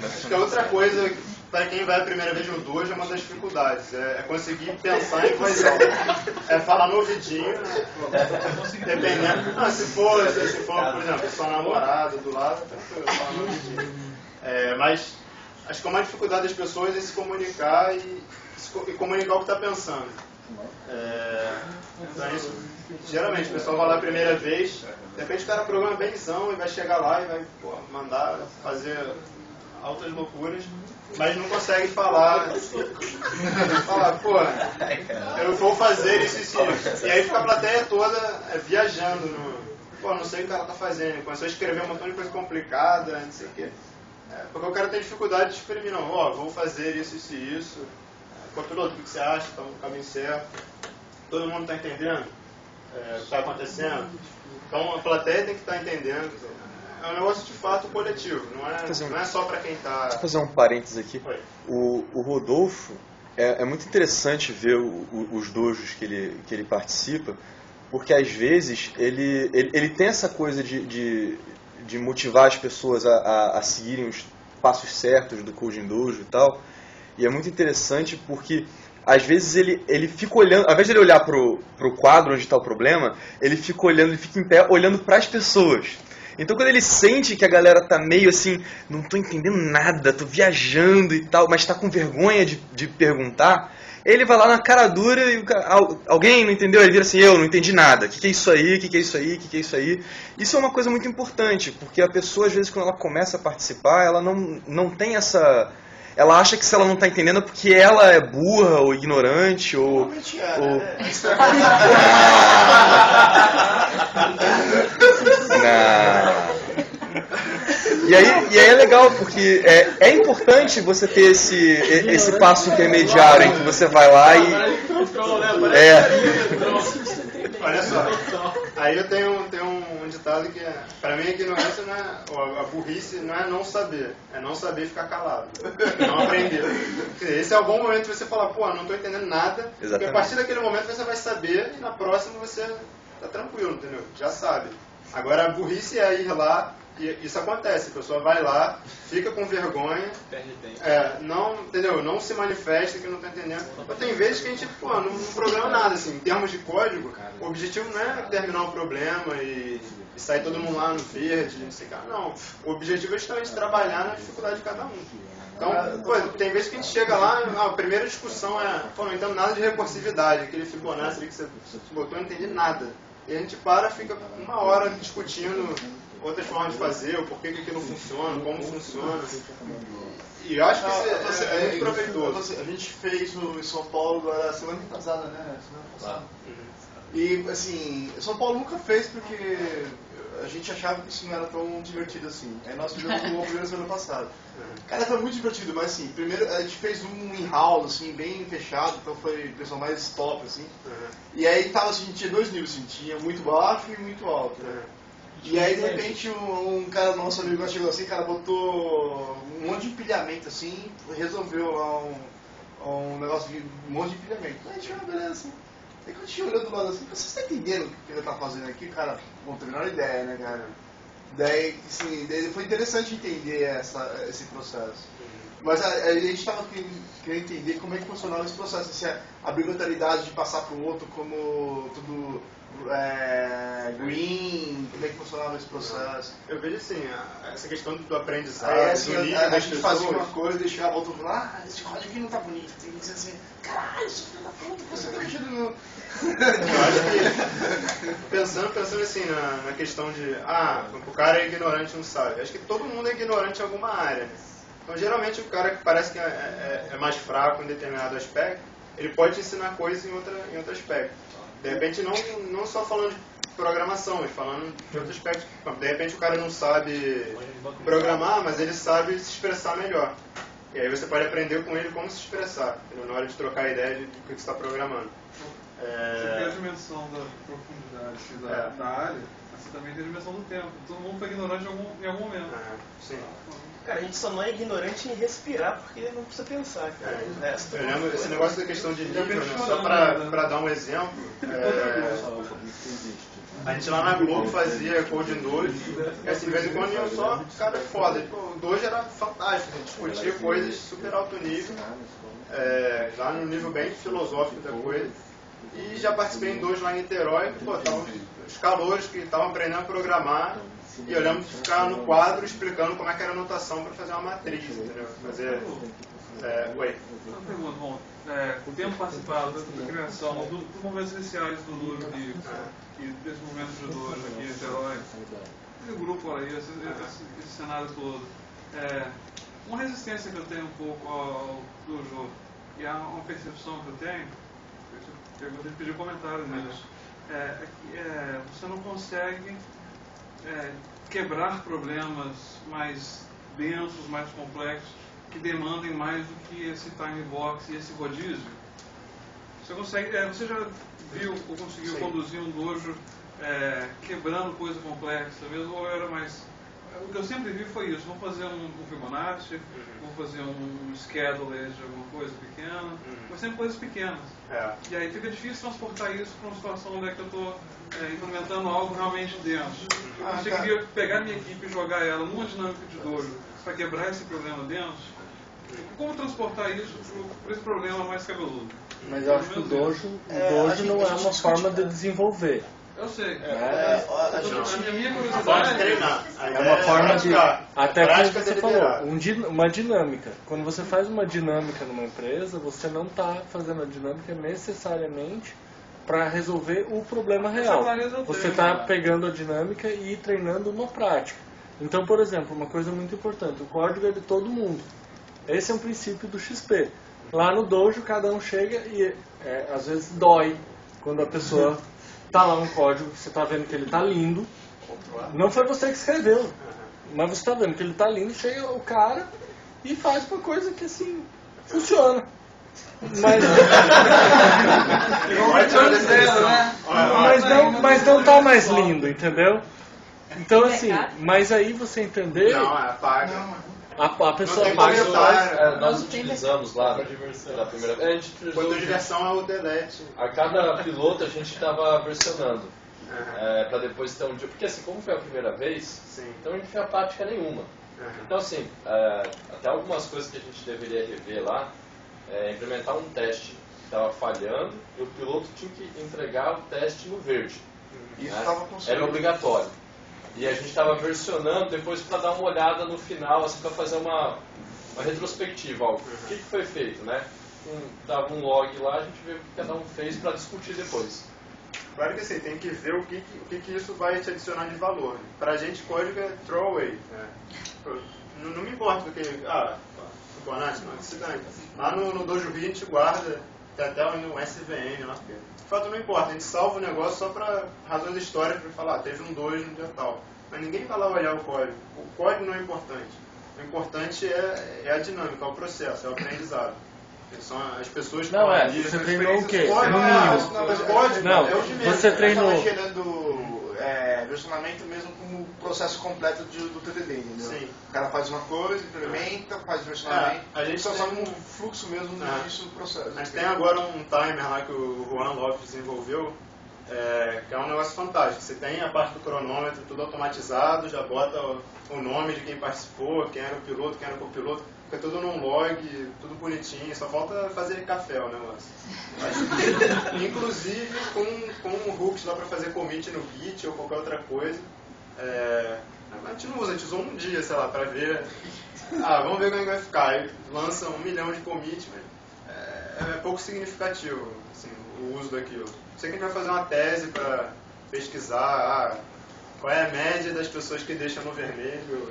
acho que a outra coisa, para quem vai a primeira vez no dojo, é uma das dificuldades. É conseguir pensar em voz alta. É falar no ouvidinho, né? Dependendo. Se for, por exemplo, sua namorada do lado, falar no ouvidinho. Mas acho que uma dificuldade das pessoas é se comunicar e comunicar o que está pensando. Então isso, geralmente o pessoal vai lá a primeira vez, de repente o cara programa benzão e vai chegar lá e vai mandar fazer altas loucuras, mas não consegue falar, eu vou fazer isso. E aí fica a plateia toda viajando não sei o que o cara tá fazendo, começou a escrever um montão de coisa complicada, não sei o que. Porque o cara tem dificuldade de exprimir, vou fazer isso e isso. Copiloto, o que você acha? Está no caminho certo? Todo mundo está entendendo o que está acontecendo? Então a plateia tem que estar entendendo. É um negócio de fato coletivo, não é só para quem está... Deixa eu fazer um parênteses aqui. O Rodolfo, é muito interessante ver os dojos que ele participa, porque às vezes ele tem essa coisa de motivar as pessoas a seguirem os passos certos do Coding Dojo e tal. E é muito interessante porque, às vezes, ele fica olhando, ao invés de ele olhar pro quadro onde está o problema, ele fica em pé, olhando para as pessoas. Então, quando ele sente que a galera tá meio assim, não tô entendendo nada, tô viajando e tal, mas tá com vergonha de perguntar, ele vai lá na cara dura e alguém não entendeu? Ele vira assim, eu não entendi nada. O que é isso aí? O que é isso aí? O que é isso aí? Isso é uma coisa muito importante, porque a pessoa, às vezes, quando ela começa a participar, ela não tem essa... Ela acha que se ela não está entendendo é porque ela é burra ou ignorante ou... E aí é legal porque é importante você ter esse passo intermediário em que você vai lá e... Olha só, aí eu tenho um ditado que para mim a ignorância não é, a burrice não é não saber, é não saber ficar calado, não aprender. Esse é o bom momento de você falar, não estou entendendo nada, porque a partir daquele momento você vai saber e na próxima você tá tranquilo, entendeu? Já sabe. Agora a burrice é ir lá, e isso acontece, a pessoa vai lá, fica com vergonha, não se manifesta que não está entendendo. Mas tem vezes que a gente não programa nada, assim, em termos de código, o objetivo não é terminar o problema e sair todo mundo lá no verde, não sei o que, não. O objetivo é justamente trabalhar na dificuldade de cada um. Então, tem vezes que a gente chega lá, a primeira discussão não entendo nada de recursividade, aquele Fibonacci ali que você botou, eu não entendi nada. E a gente fica uma hora discutindo outras formas de fazer, o porquê que aquilo funciona, como funciona. E eu acho que isso é muito proveitoso. A gente fez em São Paulo agora, semana passada, né? Semana passada. E, assim, São Paulo nunca fez porque a gente achava que isso não era tão divertido assim. Aí nós fizemos o primeiro semana passado. Cara, foi muito divertido, mas assim, primeiro a gente fez um in-house, assim, bem fechado, então foi o pessoal mais top, assim. E aí tava, assim, tinha 2 níveis, assim, tinha muito baixo e muito alto. E aí, de repente, um cara, nosso amigo, chegou assim, cara, botou um monte de empilhamento, assim, resolveu lá um negócio de um monte de empilhamento. Aí a gente falou, beleza, assim. Aí quando a gente olhou do lado assim, você está entendendo o que ele tá fazendo aqui? Cara, não tem a menor ideia, né, cara? Daí, assim, foi interessante entender esse processo. Mas a gente estava querendo entender como é que funcionava esse processo, assim, a obrigatoriedade de passar para o outro como tudo green, como é que funcionava esse processo. Eu vejo assim, essa questão do aprendizado, Assim, do nível a das gente fazia pessoas. uma coisa e deixava o outro falar, esse código aqui não tá bonito. Tem que dizer assim, caralho, isso filho da puta, você tá mexendo no... Eu acho que, pensando assim, na questão de, o cara é ignorante e não sabe. Acho que todo mundo é ignorante em alguma área. Então, geralmente, o cara que parece que é mais fraco em determinado aspecto, ele pode te ensinar coisas em outro aspecto. De repente, não só falando de programação, mas falando de outros aspectos. De repente, o cara não sabe programar, mas ele sabe se expressar melhor. E aí você pode aprender com ele como se expressar, na hora de trocar a ideia do que você está programando. Você tem a dimensão da profundidade da área, mas você também tem a dimensão do tempo. Todo mundo foi ignorante em algum momento. Sim. Cara, a gente só não é ignorante em respirar porque não precisa pensar, cara. Eu lembro esse negócio da questão de nível, né? Só para dar um exemplo, a gente lá na Globo fazia Code em Dojo, e assim, de vez em quando ia só cara foda. Tipo, o Dojo era fantástico, a gente discutia coisas super alto nível, lá no nível bem filosófico da coisa. E já participei em Dojo lá em Niterói, estavam os calouros que estavam aprendendo a programar. E eu lembro de ficar no quadro explicando como é que era a anotação para fazer uma matriz, entendeu? Fazer... Oi. Uma pergunta, bom, tendo participado da criação dos momentos iniciais do Dojo e desse momento de Dojo aqui em Niterói, esse grupo aí, esse cenário todo, uma resistência que eu tenho um pouco ao Dojo, e há uma percepção que eu tenho, eu vou pedir comentários nisso, é que você não consegue quebrar problemas mais densos, mais complexos, que demandem mais do que esse time box e esse rodízio. Você consegue, você já viu ou conseguiu conduzir um dojo quebrando coisa complexa mesmo, ou era mais... O que eu sempre vi foi isso, vou fazer um Fibonacci, vou fazer um scheduler de alguma coisa pequena, mas sempre coisas pequenas. E aí fica difícil transportar isso para uma situação onde é que eu estou implementando algo realmente denso. Eu conseguiria pegar minha equipe e jogar ela numa dinâmica de dojo para quebrar esse problema denso. Como transportar isso para esse problema mais cabeludo? Mas eu acho que o dojo não é uma forma de desenvolver. Eu sei. A minha forma de curiosidade treinar. É uma forma de... Até como prática você deliberada. falou, uma dinâmica. Quando você faz uma dinâmica numa empresa, você não está fazendo a dinâmica necessariamente para resolver o problema real. Você está pegando a dinâmica e treinando na prática. Então, por exemplo, uma coisa muito importante, o código é de todo mundo. Esse é um princípio do XP. Lá no dojo, cada um chega e às vezes dói quando a pessoa tá lá um código que você está vendo que ele está lindo. Não foi você que escreveu, mas você está vendo que ele está lindo, chega o cara e faz uma coisa que assim, funciona. Mas não tá mais lindo, entendeu? Então assim, mas aí você entender... Não, apaga. A pessoa Não tem paga comentário. Nós utilizamos lá na primeira vez. A gente utilizou. Quando a diversão é o delete. A cada piloto a gente estava versionando. Para depois ter um dia. Porque assim, como foi a primeira vez, então a gente não tinha prática nenhuma. Então assim, até algumas coisas que a gente deveria rever lá, implementar um teste que estava falhando e o piloto tinha que entregar o teste no verde. Isso era obrigatório. E a gente estava versionando depois para dar uma olhada no final, assim, para fazer uma retrospectiva. O que foi feito, né? Dava um log lá, a gente vê o que cada um fez para discutir depois. Claro que assim, tem que ver o que isso vai te adicionar de valor. Pra gente, código é throwaway. Não me importa porque... Fibonacci, não, se dane. Lá no Dojo V a gente guarda tem até um SVN lá. De fato não importa, a gente salva o negócio só para razões históricas, para falar, teve um 2 no dia tal. Mas ninguém vai lá olhar o código. O código não é importante. O importante é a dinâmica, é o processo, é o aprendizado. São as pessoas que não, ali. você treinou o quê? Código, No mínimo. Código, Não, é o de menos. você treinou. Estava gerando versionamento mesmo como processo completo do TDD, entendeu? Sim. O cara faz uma coisa, implementa, faz versionamento. A gente só tem sabe um fluxo mesmo no início do processo. A gente tem agora um timer lá que o Juan Lopes desenvolveu, que é um negócio fantástico. Você tem a parte do cronômetro, tudo automatizado, já bota o nome de quem participou, quem era o piloto, quem era o copiloto, fica tudo num log, tudo bonitinho, só falta fazer café o negócio. Inclusive com hooks lá para fazer commit no Git ou qualquer outra coisa. A gente não usa, a gente usou um dia, sei lá, para ver. Vamos ver como é que vai ficar. Aí lança 1 milhão de commits, mas é pouco significativo assim, o uso daquilo. Sei que a gente vai fazer uma tese para pesquisar qual é a média das pessoas que deixam no vermelho.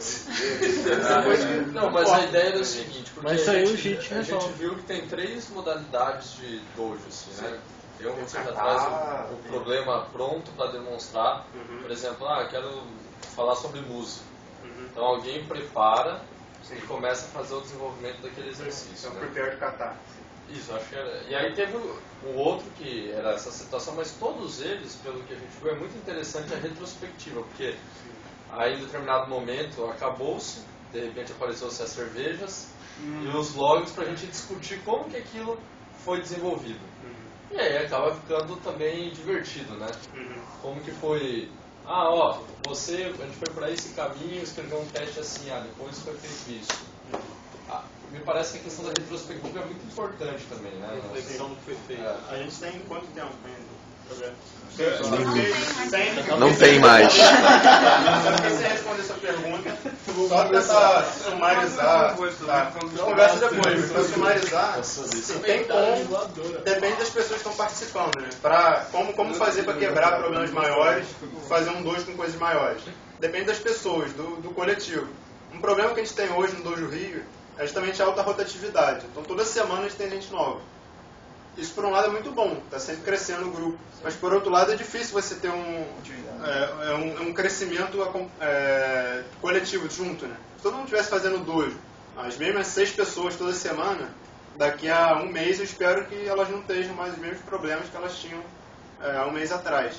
Não, mas a ideia era o seguinte, porque mas a o gente resolve. viu que tem 3 modalidades de dojo, assim, né? Tem um que você já traz o problema pronto para demonstrar. Por exemplo, quero falar sobre música. Então alguém prepara e começa a fazer o desenvolvimento daquele exercício. Então, prepare kata. Isso, acho que era. E aí teve um outro que era essa situação, mas todos eles, pelo que a gente viu, é muito interessante a retrospectiva, porque aí em determinado momento acabou-se, de repente apareceu-se as cervejas e os logs para a gente discutir como que aquilo foi desenvolvido. E aí acaba ficando também divertido, né? Como que foi... a gente foi para esse caminho, escreveu um teste assim, depois foi feito isso. Me parece que a questão da retrospectiva é muito importante também, né? Reflexão do que foi feito. A gente tem quanto tempo ainda? Não tem mais. Se você responder essa pergunta, só tentar sumarizar. Conversa depois. Para sumarizar, tem como. Depende das pessoas que estão participando, né? Como fazer para quebrar problemas maiores, fazer um dojo com coisas maiores. Depende das pessoas, do coletivo. Um problema que a gente tem hoje no Dojo Rio é justamente a alta rotatividade. Então toda semana a gente tem gente nova. Isso por um lado é muito bom, está sempre crescendo o grupo. Mas por outro lado é difícil você ter um crescimento coletivo junto, né? Se todo mundo estivesse fazendo dojo, as mesmas 6 pessoas toda semana, daqui a um mês eu espero que elas não estejam mais os mesmos problemas que elas tinham há um mês atrás.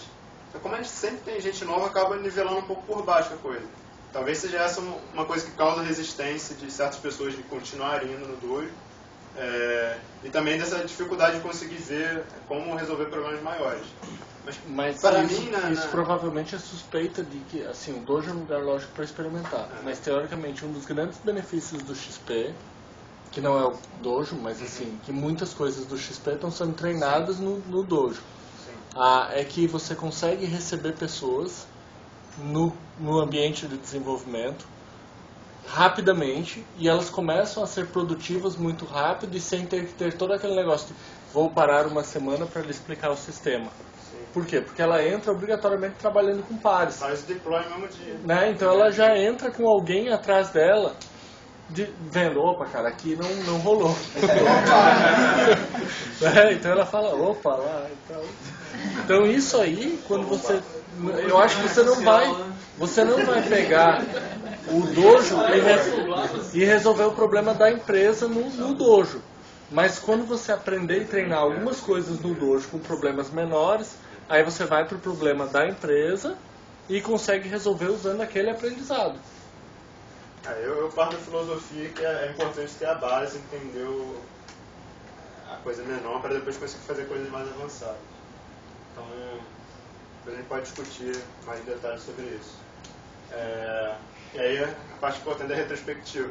Então como a gente sempre tem gente nova, acaba nivelando um pouco por baixo a coisa. Talvez seja essa uma coisa que causa resistência de certas pessoas de continuarem indo no dojo. E também dessa dificuldade de conseguir ver como resolver problemas maiores. Mas para isso, mim, isso provavelmente é suspeita de que assim, o dojo é um lugar lógico para experimentar. Mas teoricamente um dos grandes benefícios do XP, que não é o dojo, mas assim, que muitas coisas do XP estão sendo treinadas no dojo. É que você consegue receber pessoas no ambiente de desenvolvimento rapidamente e elas começam a ser produtivas muito rápido e sem ter que ter todo aquele negócio de vou parar uma semana para lhe explicar o sistema. Por quê? Porque ela entra obrigatoriamente trabalhando com pares. Faz o deploy no mesmo dia. Né? Então ela já entra com alguém atrás dela vendo, opa, cara, aqui não rolou. Então ela fala, opa, lá e tal. Então isso aí, quando você... Eu acho que você não vai pegar o dojo e resolver o problema da empresa no dojo. Mas quando você aprender e treinar algumas coisas no dojo com problemas menores, aí você vai para o problema da empresa e consegue resolver usando aquele aprendizado. Eu parto da filosofia que é importante ter a base, entender a coisa menor para depois conseguir fazer coisas mais avançadas. Então, depois a gente pode discutir mais detalhes sobre isso. E aí a parte importante é a retrospectiva.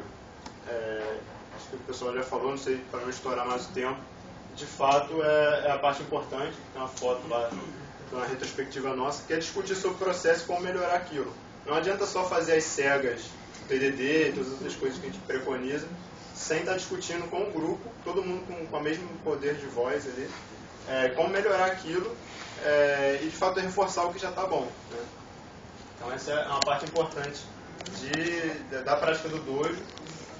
Acho que o pessoal já falou, não sei, para não estourar mais o tempo. De fato, é a parte importante, tem uma foto lá de uma retrospectiva nossa, que é discutir sobre o processo e como melhorar aquilo. Não adianta só fazer as cegas, o TDD e todas as outras coisas que a gente preconiza, sem estar discutindo com o grupo, todo mundo com o mesmo poder de voz ali, como melhorar aquilo e de fato reforçar o que já está bom. Né? Então essa é uma parte importante da prática do dojo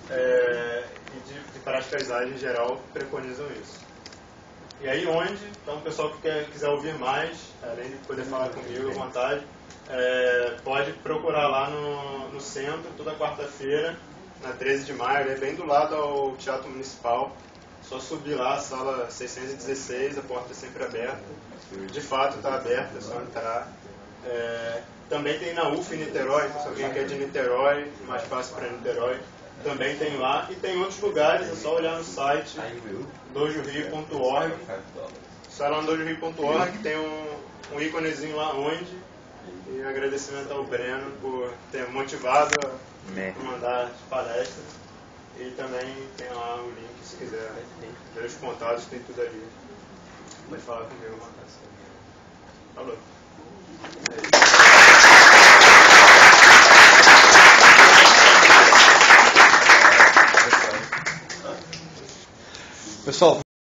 e de práticas ágeis em geral preconizam isso. E aí onde, então o pessoal que quiser ouvir mais, além de poder falar comigo à vontade, pode procurar lá no centro, toda quarta-feira, na 13 de maio, é bem do lado ao Teatro Municipal. Só subir lá, sala 616, a porta é sempre aberta. De fato está aberta, é só entrar. Também tem na UF Niterói, se alguém quer de Niterói, mais fácil para Niterói, também tem lá. E tem outros lugares, é só olhar no site dojorio.org. Sai lá no dojorio.org, tem um íconezinho lá onde. E agradecimento ao Breno por ter motivado a mandar as palestras. E também tem lá o link, se quiser ver os contatos, tem tudo ali. Pode falar comigo, Falou.